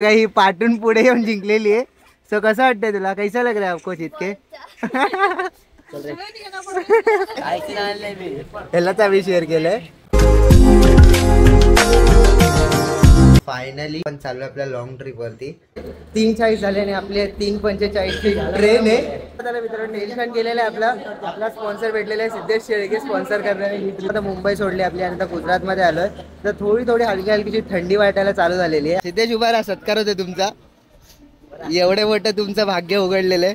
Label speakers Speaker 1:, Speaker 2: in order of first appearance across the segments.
Speaker 1: काही पाठून पुढे येऊन जिंकलेली आहे. सो कसं वाटतंय तुला, कैसा लग रहा है आपको जीत के? ह्यालाच आम्ही शेअर केलंय. फायनली पण चालू आपल्या लॉंग ट्रिप वरती. 3:40 झाले आणि आपले 3:45 ची ट्रेन आहे. त्याला मित्रांनो टेन्शन केलेलं आहे. आपला स्पॉन्सर भेटलेला आहे सिद्धेश शेळके, स्पॉन्सर करणारे. आता मुंबई सोडली आपली आणि आता गुजरात मध्ये आलोय. तर थोडी हलकी हलकीची थंडी वाटायला चालू झालेली आहे. सिद्धेश उभा राहा, सत्कार होते तुमचा. एवढे मोठं तुमचं भाग्य उघडलेलं आहे.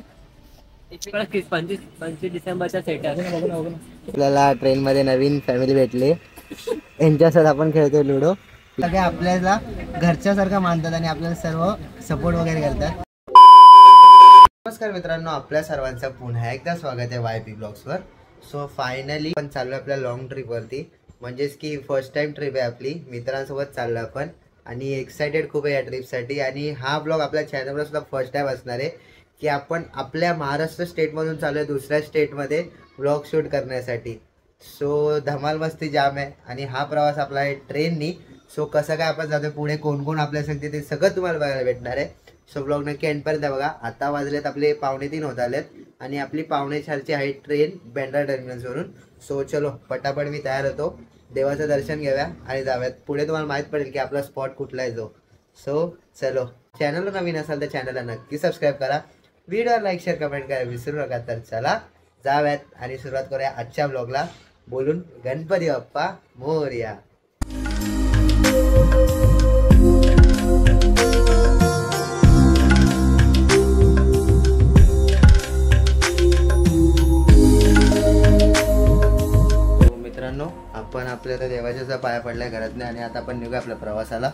Speaker 2: 25 डिसेंबरचा सेट
Speaker 1: आपल्याला ट्रेन मध्ये नवीन फॅमिली भेटली. यांच्यासोबत आपण खेळतोय लुडो. सगळे आपल्याला घरच्या सारखं मानतात आणि आपल्याला सर्व सपोर्ट वगैरे करतात. नमस्कार मित्रांनो, आपल्या सर्वांचं पुन्हा एकदा स्वागत आहे YP ब्लॉग्स वर. सो फायनली पण चालू आपल्या लॉंग ट्रिप वरती, म्हणजेच की फर्स्ट टाइम ट्रिप आहे आपली. मित्रांसोबत चाललो आपण आणि एक्साइटेड खूप आहे या ट्रिपसाठी. आणि हा ब्लॉग आपल्या चॅनलवर सुद्धा फर्स्ट टाइम असणार आहे की आपण आपल्या महाराष्ट्र स्टेटमधून चालू आहे दुसऱ्या स्टेटमध्ये ब्लॉग शूट करण्यासाठी. सो धमाल मस्ती जाम आहे आणि हा प्रवास आपला आहे ट्रेननी. सो कसं काय आपण जातो, पुढे कोण कोण आपल्या सांगते ते सगळं तुम्हाला बघायला भेटणार आहे. सो ब्लॉग नक्की एंडपर्यंत बघा. आता वाजलेत आपले 3:45 होत आलेत आणि आपली 3:45ची आहे ट्रेन बँड्रा टर्मिनल्सवरून. सो चलो पटापट मी तयार होतो, देवाचं दर्शन घेऊया आणि जाऊयात. पुढे तुम्हाला माहीत पडेल की आपला स्पॉट कुठला आहे जो. सो चलो, चॅनलला नवीन असाल तर चॅनलला नक्की सबस्क्राईब करा, व्हिडिओ लाईक शेअर कमेंट करायला विसरू नका. तर चला जाऊयात आणि सुरुवात करूया आजच्या ब्लॉगला बोलून गणपती बाप्पा मोरया. मित्रांनो, आपण आपल्या तर देवाच्या पाया पडल्या घरात नाही आणि आता आपण निघूया आपल्या प्रवासाला.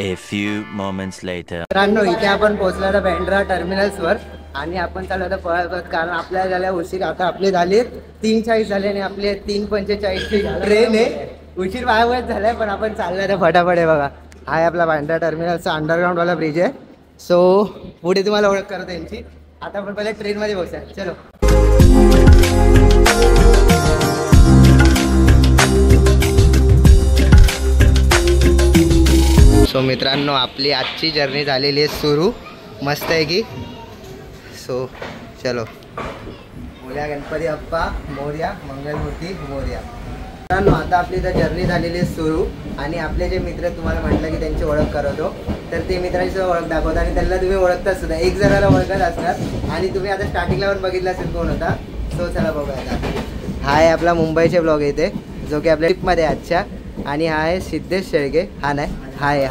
Speaker 3: A few moments later.
Speaker 1: मित्रांनो, इथे आपण पोहोचलो तर बँड्रा टर्मिनल्स वर आणि आपण चालू आता पळत, कारण आपल्याला झाल्या उशीर. आता आपले झाले 3:40 झाले आणि आपले 3:45 ची ट्रेन आहे. उशीर वायावत झालाय पण आपण चाललोय तर फटाफट आहे. बघा, हा आहे आपला बँड्रा टर्मिनलचा अंडरग्राऊंड वाला ब्रिज आहे. सो पुढे तुम्हाला ओळख करतो त्यांची. आता आपण पहिले ट्रेन मध्ये बघूया. चलो. सो मित्रांनो, आपली आजची जर्नी झालेली आहे सुरू मस्त आहे की. सो चलो, बोल्या गणपती बाप्पा मोरया, मंगलमूर्ती मोरया. मित्रांनो, आता आपली तर जर्नी झालेली आहे सुरू आणि आपले जे मित्र तुम्हाला म्हटलं की त्यांची ओळख करतो, तर ते मित्रांची ओळख दाखवतो आणि त्यांना तुम्ही ओळखता सुद्धा. एक जणाला ओळखत असणार आणि तुम्ही आता स्टार्टिंगला पण बघितलं असेल कोण होता. सो चला बघूया. आता हा आहे आपला मुंबईचे ब्लॉग येते जो की आपल्या ट्रिपमध्ये आजच्या. आणि हा आहे सिद्धेश शेळके. हा नाही, हा आहे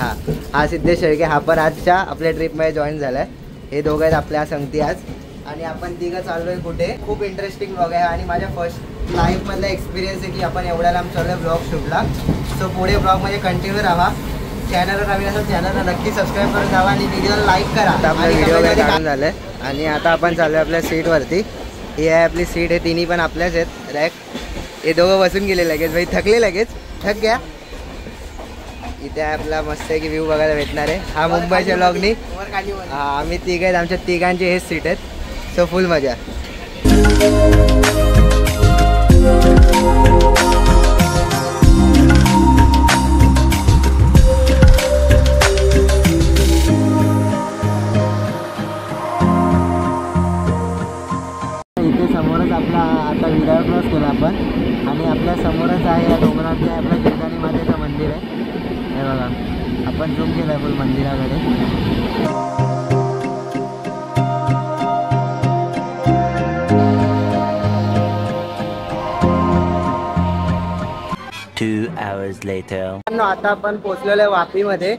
Speaker 1: हा सिद्धेश शेळके. हा पण आजच्या आपल्या ट्रिपमध्ये जॉईन झाला आहे. हे दोघं आहेत आपल्या संगती आज. आणि आपण तिघं चाललो आहे कुठे. खूप इंटरेस्टिंग ब्लॉग आहे आणि माझ्या फर्स्ट लाईफमधला एक्सपिरियन्स आहे की आपण एवढ्या लांब चाललो आहे ब्लॉग शूटला. सो पुढे ब्लॉगमध्ये कंटिन्यू राहा. चॅनलला नवीन असेल चॅनलला नक्की सबस्क्राईब करून जावा आणि व्हिडिओला लाईक करा. आता आपला व्हिडिओ काढून झालं आहे आणि आता आपण चाललो आहे आपल्या सीटवरती. ही आहे आपली सीट. हे तिन्ही पण आपल्याच आहेत रॅक. हे दोघं बसून गेले लगेच. भाई थकले लगेच. थक गया. इथे आपला मस्त आहे की व्ह्यू बघायला भेटणार आहे. हा मुंबईच्या ब्लॉगनी. हा आम्ही तिघ आहेत, आमच्या तिघांचे हेच सीट आहेत. सो फुल मजा. इथे समोरच आपला आता विरार क्रॉस केला आपण आणि आपल्या समोरच आहे या डोंगरावरती आपल्या जिल्हाणी मातेचं मंदिर आहे. हे बघा, आपण झूम केलं आहे फुल मंदिराकडे.
Speaker 3: 2 hours later.
Speaker 1: आता आपण पोहोचलेलो आहे वापीमध्ये.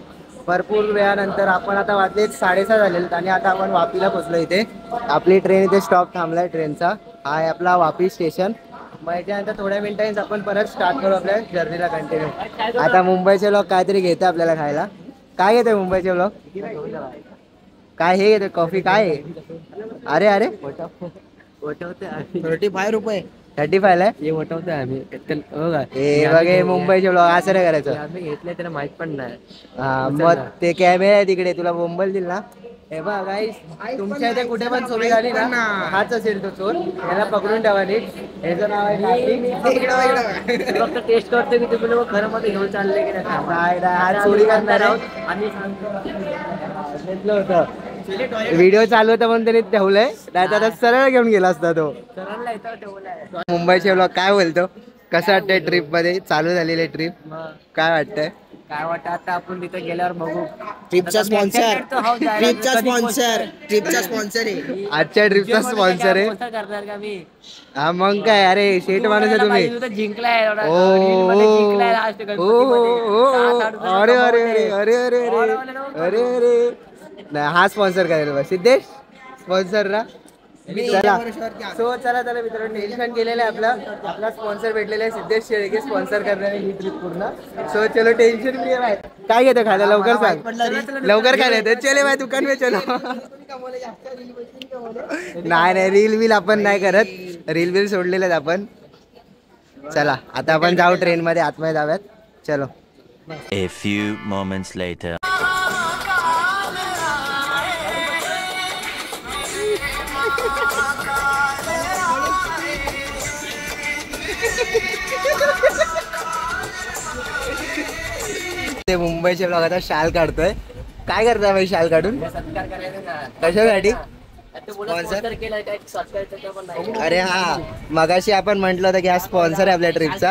Speaker 1: भरपूर वेळानंतर. आपण आता वाजले 6:30 झालेले आणि आता आपण वापीला पोहोचलो. इथे आपली ट्रेन इथे स्टॉप थांबलाय ट्रेनचा. हा आहे आपला वापी स्टेशन. मग याच्यानंतर थोड्या मिनिटांनीच आपण परत स्टार्ट करू आपल्या जर्नीला कंटिन्यू. आता मुंबईचे लोक काहीतरी घेते आपल्याला खायला. काय घेते मुंबईचे लोक? काय हे घेते? कॉफी. काय आहे? अरे अरे
Speaker 2: 35 रुपये.
Speaker 1: 35 ला
Speaker 2: हे वटवतोय आम्ही.
Speaker 1: हे बघे मुंबईचे ब्लॉग असं करायचं.
Speaker 2: आम्ही घेतले त्याला माहित पण नाही.
Speaker 1: हा, मग ते कॅमेरा आहे तिकडे, तुला मुंबईला दिल ना. हे बघा गाईस, तुमच्या इथे कुठे पण चोरी झाली ना, हाच असेल तो चोर. याला पकडून ठेवा नीट. ह्याचं नाव आहे कार्तिक.
Speaker 2: फक्त टेस्ट करतो की तुम्ही लोक खरं मध्ये घेऊन चालले की नाही.
Speaker 1: नाही हा चोरी करणार आहे.
Speaker 2: आम्ही सांगतो
Speaker 1: घेतलं होतं. व्हिडिओ चालू होता म्हणून त्यांनी ठेवलंय, नाही तर आता सरळ घेऊन गेला असता तो.
Speaker 2: सरांना इथं ठेवलाय.
Speaker 1: मुंबईचे ब्लॉग काय बोलतो, कसं वाटतंय ट्रिप मध्ये, चालू झालेली ट्रिप काय वाटतंय?
Speaker 2: काय वाटतं आता आपण तिथे गेल्यावर बघू.
Speaker 1: ट्रिपचा स्पॉन्सर आजच्या ट्रिपचा स्पॉन्सर आहे.
Speaker 2: करणार का मी?
Speaker 1: हा मग काय, अरे शेट माणूस आहे तुम्ही.
Speaker 2: जिंकलाय
Speaker 1: अरे अरे अरे अरे अरे अरे अरे नाही, हा स्पॉन्सर करायला सिद्धेश स्पॉन्सर ना. चला चला मित्रांनो, टेन्शन केलेलं आहे आपलं. आपला स्पॉन्सर भेटलेला आहे सिद्धेश शेळके, स्पॉन्सर करणार ही ट्रिप पूर्ण. सो चलो टेन्शन फ्री आहे. काय घेतो खायला लवकर सांग, लवकर काय घेतो. चले भाई दुकान में चलो. नाही रील बिल आपण नाही करत, रील बिल सोडलेले आपण. चला आता आपण जाऊ ट्रेन मध्ये, आतमध्ये जाऊयात. चलो.
Speaker 3: A few moments later.
Speaker 1: ते मुंबईचे ब्लॉग आता शाल काढतोय. काय करता भाई शाल काढून? कशासाठी? अरे हा, मगाशी आपण म्हंटल होतं की हा स्पॉन्सर आहे आपल्या ट्रिपचा.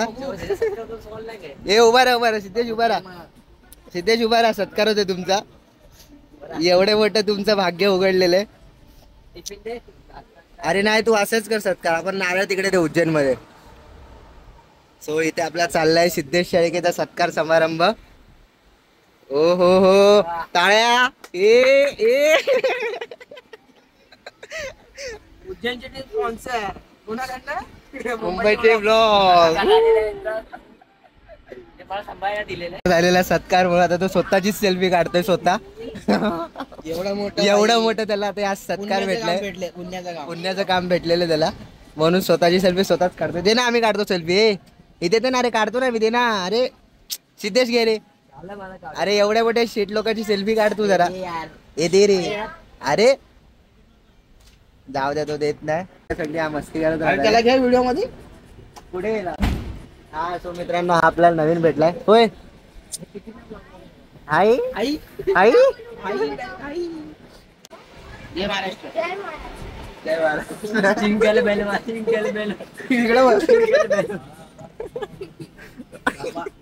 Speaker 1: ए उभा राहा सिद्धेश, उभा राहा सिद्धेश, उभा राहा. सत्कार होते तुमचा. एवढे मोठं तुमचं भाग्य उघडलेलं आहे. अरे नाही, तू असंच कर सत्कार. आपण नारळ तिकडे ते उज्जैन मध्ये. सो इथे आपला चाललाय सिद्धेश शेळकेचा सत्कार समारंभ. ओ हो टाळ्या. ए
Speaker 2: उज्जैनचे स्पॉन्सर
Speaker 1: मुंबईचे ब्लॉग झालेला सत्कार मुळे आता तो स्वतःचीच सेल्फी काढतोय स्वतः. एवढं मोठं त्याला आता आज सत्कार भेटलाय, पुण्याचं काम भेटलेलं त्याला, म्हणून स्वतःची सेल्फी स्वतःच काढतोय. दे ना, आम्ही काढतो सेल्फी. इथे तर ना रे, काढतो ना मी. दे ना. अरे सिद्धेश घे रे. अरे एवढ्या मोठ्या शेट लोकांची सेल्फी काढ तू जरा. ए दे रे. अरे जाऊ द्या, तो देत नाही. सगळी मस्ती करत त्याला घ्या व्हिडिओ मध्ये पुढे गेला. हा सो मित्रांनो, हा आपल्याला नवीन भेटलाय. होय आई आई आई जय महाराष्ट्र. जय महाराष्ट्र.
Speaker 2: जिंकल बेल जिंकल बेल
Speaker 1: इकडे बस.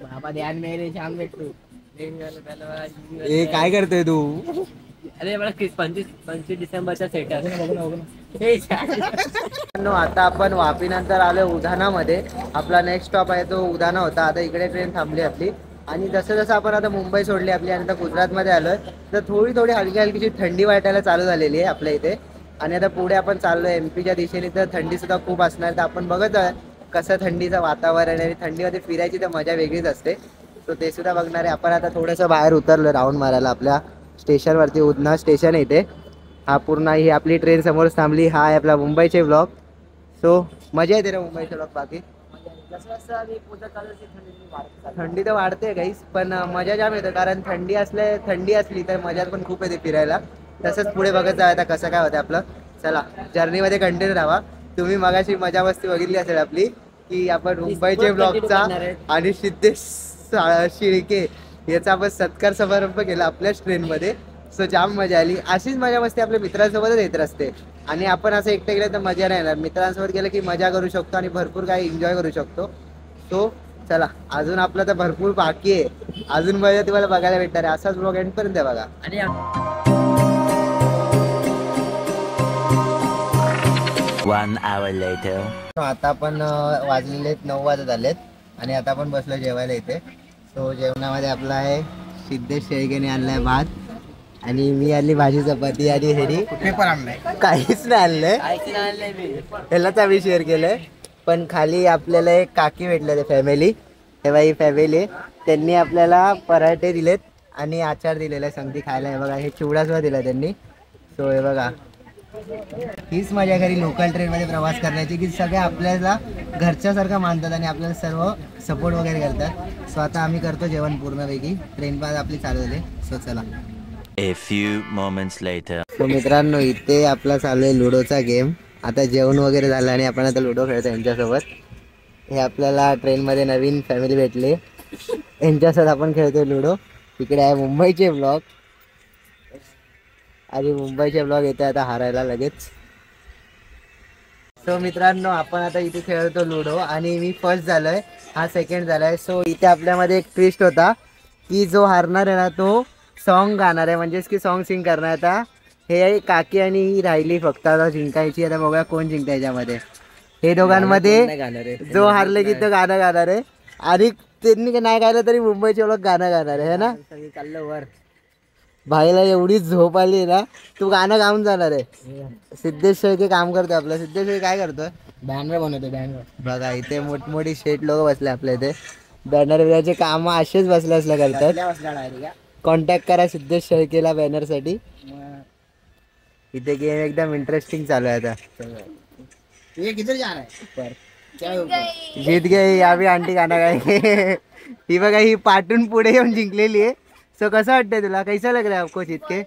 Speaker 2: बाबा ध्यान मेरे शाम भेटू.
Speaker 1: ए काय करतोय तू?
Speaker 2: अरे मला 25 डिसेंबरचा सेट
Speaker 1: आता आपण वापी नंतर आलो उधाणामध्ये. आपला नेक्स्ट स्टॉप आहे तो उधाणा होता. आता इकडे ट्रेन थांबली आपली. आणि जसं जसं आपण आता मुंबई सोडली आपली आणि आता गुजरातमध्ये आलोय, तर थोडी हलकी हलकीची थंडी वाटायला चालू झालेली आहे आपल्या इथे. आणि आता पुढे आपण चाललोय MP च्या दिशेने, तर थंडी सुद्धा खूप असणार. तर आपण बघत आहे कसं थंडीचं वातावरण आहे. आणि थंडीमध्ये फिरायची तर मजा वेगळीच असते. तो ते सुद्धा बघणार आहे. आपण आता थोडंसं बाहेर उतरलो राऊंड मारायला आपल्या स्टेशनवरती. उधना स्टेशन आहे इथे. हा पूर्ण ही आपली ट्रेन समोर थांबली. हा आहे आपला मुंबईचे ब्लॉग. सो मजा येते रे मुंबईचे ब्लॉग. बाकी थंडी तर वाढते गाईस, पण मजा जाम येते. कारण थंडी असली तर मजा पण खूप येते फिरायला. तसंच पुढे बघत जा आता कसं काय होतं आपलं. चला जर्नीमध्ये कंटिन्यू राहा. तुम्ही मगाशी मजा मस्ती बघितली असेल आपली, की आपण मुंबईचे ब्लॉगचा आणि सिद्धेश शेळके याचा आपण सत्कार समारंभ केला आपल्याच ट्रेनमध्ये. सो जाम मजा आली. अशीच मजा मस्ती आपल्या मित्रांसोबतच येत असते. आणि आपण असं एकटं गेलं तर मजा नाही येणार. मित्रांसोबत गेलं की मजा करू शकतो आणि भरपूर काही एन्जॉय करू शकतो. सो चला, अजून आपलं तर भरपूर बाकी आहे. अजून मजा तुम्हाला बघायला भेटणार आहे. असाच ब्लॉग एंड पर्यंत बघा.
Speaker 2: आणि
Speaker 3: 1 hour later.
Speaker 1: आता आपण वाजलेले 9 वाजत आलेत आणि आता आपण बसलो जेवायला इथे. सो जेवणामध्ये आपला आहे सिद्धेश शेळकेने आणलाय भात, आणि मी आणली भाजी चपाती, आणि हेरी काहीच नाही आणलंय. ह्यालाच आम्ही शेअर केलंय. पण खाली आपल्याला एक काकी भेटले फॅमिली. हे बाई फॅमिली, त्यांनी आपल्याला पराठे दिलेत आणि आचार दिलेला आहे संगती खायला. हे बघा, हे चिवडा सुद्धा दिला त्यांनी. सो हे बघा, हीच माझ्या घरी लोकल ट्रेनमध्ये प्रवास करण्याची, की सगळे आपल्याला घरच्यासारखं मानतात आणि आपल्याला सर्व सपोर्ट वगैरे करतात. सो आता आम्ही करतो जेवण पूर्णपैकी. ट्रेन पण आपली चालू झाली. सो चला.
Speaker 3: A few moments later.
Speaker 1: So मित्रांनो इथे आपला चालू आहे लुडोचा गेम. आता जेवण वगैरे झालं आणि आपण आता लुडो खेळतो यांच्यासोबत. हे आपल्याला ट्रेनमध्ये नवीन फॅमिली भेटली, यांच्यासोबत आपण खेळतोय लुडो. इकडे आहे मुंबईचे ब्लॉग आणि मुंबईचे ब्लॉग येते आता हारायला लगेच. सो मित्रांनो आपण आता इथे खेळतो लुडो आणि मी फर्स्ट झालोय, हा सेकंड झालाय. सो इथे आपल्यामध्ये एक ट्विस्ट होता की जो हारणार आहे ना तो सॉन्ग गाणार आहे, म्हणजेच की सॉन्ग सिंग करणार. आता हे काकी आणि ही राहिली फक्त आता जिंकायची. आता बघूया कोण जिंकता याच्यामध्ये. हे दोघांमध्ये जो हारले की तो गाणं गाणार आहे आणि त्यांनी नाही गायलं तरी मुंबईचे लोक गाणं गाणार आहे ना. चाललं वर भाईला एवढी झोप आली ना, तू गाणं गाऊन जाणार आहे. सिद्धेश शेळके काम करतोय आपलं. सिद्धेश शेळके काय करतोय? बॅनर बनवतोय. बॅनर बघा इथे मोठमोठी शेट लोक बसले आपल्या इथे. बॅनर बिनरचे काम असेच बसल्या असल्या करतात. कॉन्टॅक्ट करा सिद्धेश शेळकेला बॅनरसाठी. इथे गेम एकदम इंटरेस्टिंग चालू आहे आता. जीत गई अभी आंटी गाणं काय. ही बघा ही पाठून पुढे येऊन जिंकलेली आहे. सो कसं वाटतंय तुला? कैसा लग रहा है आपको जीत के?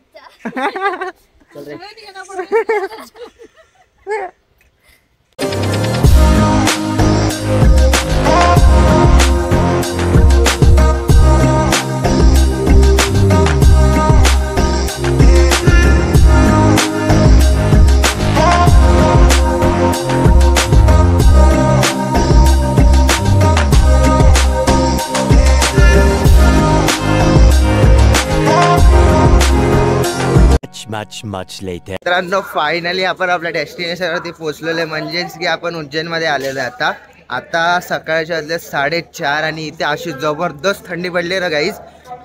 Speaker 3: Much later.
Speaker 1: मित्रांनो फायनली आपण आपल्या डेस्टिनेशनवरती पोहोचलेलो आहे, म्हणजेच की आपण उज्जैनमध्ये आलेलो आहे. आता सकाळच्या वाजले 4:30 आणि इथे अशी जबरदस्त थंडी पडली ना गाईज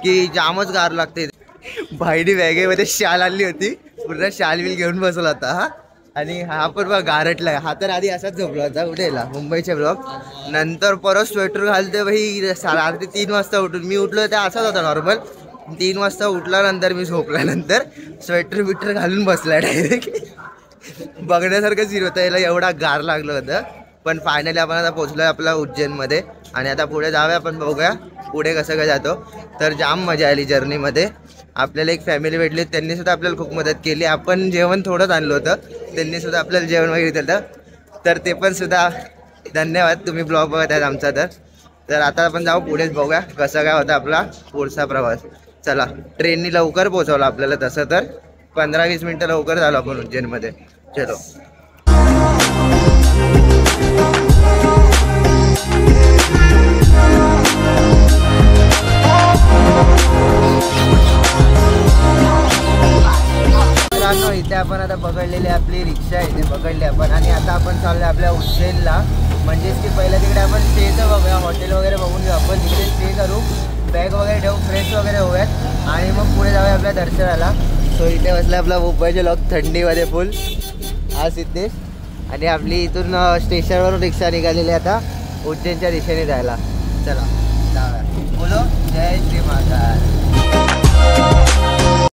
Speaker 1: की जामच गार लागते. भाईने बॅगेमध्ये शाल आणली होती, पूर्ण शाल बिल घेऊन बसला होता हा. आणि हा पण बघा गारटलाय. हा तर आधी असाच झोपला होता उठेला मुंबईचे ब्लॉग. नंतर परत स्वेटर घालते भाई 3:30 वाजता उठून. मी उठलो त्या असाच होता नॉर्मल. 3 वाजता उठल्यानंतर मी झोपल्यानंतर स्वेटर बिटर घालून बसला डायरेक्ट. बघण्यासारखं सीन होतं, याला एवढा गार लागलं होतं. पण फायनली आपण आता पोहोचलो आहे आपल्या उज्जैनमध्ये आणि आता पुढे जाऊया. आपण बघूया पुढे कसं काय जातो. तर जाम मजा आली जर्नीमध्ये. आपल्याला एक फॅमिली भेटली, त्यांनी सुद्धा आपल्याला खूप मदत केली. आपण जेवण थोडंच आणलं होतं, त्यांनी सुद्धा आपल्याला जेवण वगैरे दिलं. तर ते पण सुद्धा धन्यवाद. तुम्ही ब्लॉग बघत आहेत आमचा. तर आता आपण जाऊ पुढेच बघूया कसं काय होतं आपला पुढचा प्रवास. चला ट्रेननी लवकर पोहोचवलं आपल्याला, तसं तर 15-20 मिनटं लवकर झालो आपण उज्जैनमध्ये. चलो मित्रांनो इथे आपण आता पकडलेली आपली रिक्षा इथे पकडली आपण आणि आता आपण चाललो आपल्या उज्जैनला. म्हणजेच की पहिल्या तिकडे आपण स्टेचं बघूया, हॉटेल वगैरे बघून घेऊ. आपण तिकडे स्टे करू, बॅग वगैरे ठेवू, फ्रेश वगैरे होऊयात आणि मग पुढे जाऊया आपल्या दर्शनाला. सो इथे बसला आपला मुंबईचे लोक थंडीमध्ये फुल. हा सिद्धेश आणि आपली इथून स्टेशनवरून रिक्षा निघालेली आता उज्जैनच्या दिशेने जायला. चला जाऊया. बोलो जय श्री महाकाल.